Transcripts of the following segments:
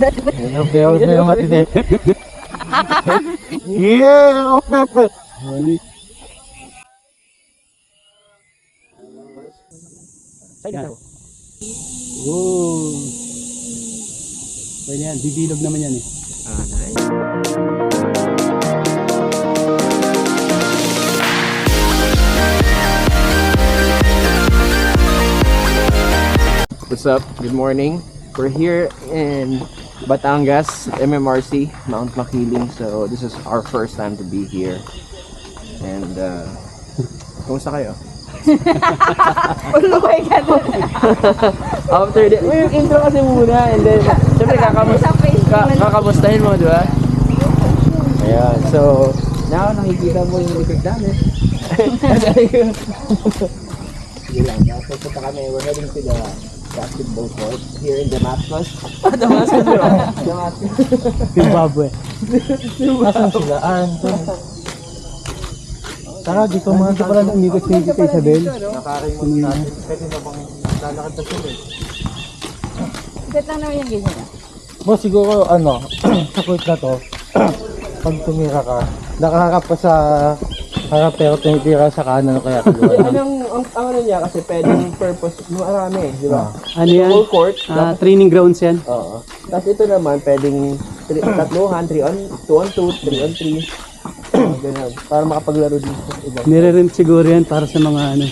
Okay, okay yung matindi. Yeah, okay. Yan. Oh. Pwede yan, bibilog naman yan eh. Ah, nice. What's up? Good morning. We're here in Batangas, MMRC, Mount Makiling. So this is our first time to be here. And kumusta kayo? Ulukay ka doon. After the yung intro kasi muna and then syempre kakamustahin mo, di ba? Ayan, so now nakikita mo yung likod namin. Sige lang, tapos punta kami, we're heading to the basketball court here in Damascus. Damascus, bro. Damascus. Zimbabwe. Nasaan sila? Tara, dito mga Dito pala umikot si Isabel. Nakarimot natin. Pwede na bang lalakad na sila? Set lang naman yung ganyan. mo siguro sa court na to, pag tumira ka, nakaharap ka sa harap pero tumitira sa kanan o kaya kaliwa. Ang ano niya kasi pwedeng purpose, marami, di ba? Ano yan? Full court. Training grounds yan. Oo. Tapos ito naman, pwedeng tatluhan, 2 on 2, 3 on 3. Ganun. Para makapaglaro din sa iba. Nire-rent siguro yan para sa mga ano.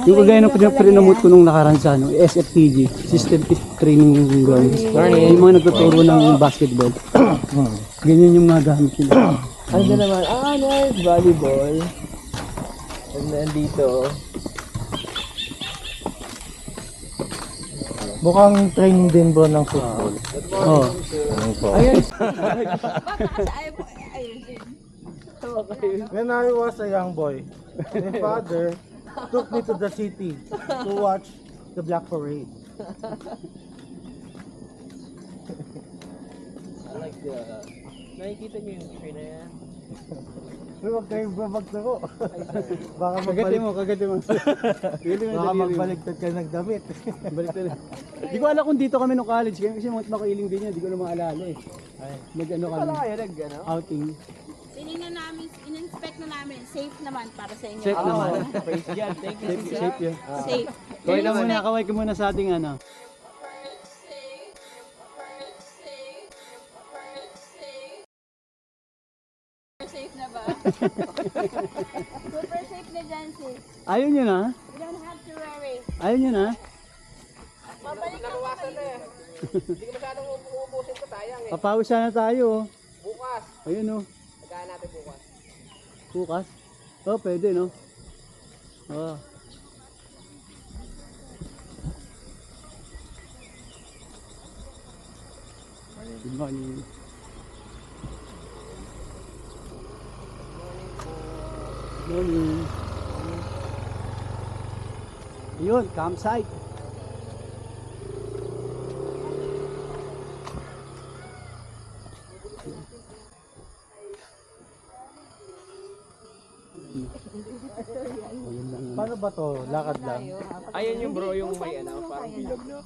Yung kagaya ng pinamot ko nung nakaraan sa SFTG, System Training Grounds. Yung mga nagtuturo ng basketball. Ganyan yung mga gamit nila. Ano din naman? Nice. Volleyball. And then dito, Mukhang training din bro ng football. Oh. ayun. When I was a young boy, my father took me to the city to watch the Black Parade. I like the... Nakikita niyo yung screen na yan? Huwag kayong babagtaro. Baka Kagatin mo. Baka magbaligtad ka ng damit. Balik. Di ko alam kung dito kami nung college kasi mga makailing din yan, di ko na maalala eh. Nag-ano kami, Wala kayo nag-ano? outing. Tinignan namin, in-inspect na namin. Safe naman para sa inyo. Safe naman. Praise God. Thank you. Safe yun. Safe. Kaway ka muna sa ating ano. Safe na ba? Super safe na dyan, sis. Ayaw nyo na? You don't have to worry. Ayaw nyo na? Babalik ka pa rin. Hindi ko masyadong uubusin ko sayang eh. Papawis sana tayo. Bukas. Ayun o. Nagkaan natin bukas. Bukas. Oh, pwede no? Oh. Good morning. Morning. Ayun, campsite. Paano ba to? Lakad lang? Ayan yung bro, yung may parang bilog, no?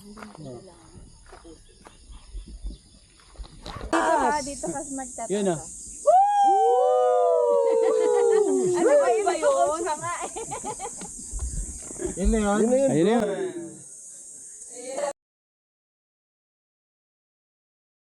Dito ka smart ka. Yun ah. Ano ba yun? Yun na yun. Ayun na yun.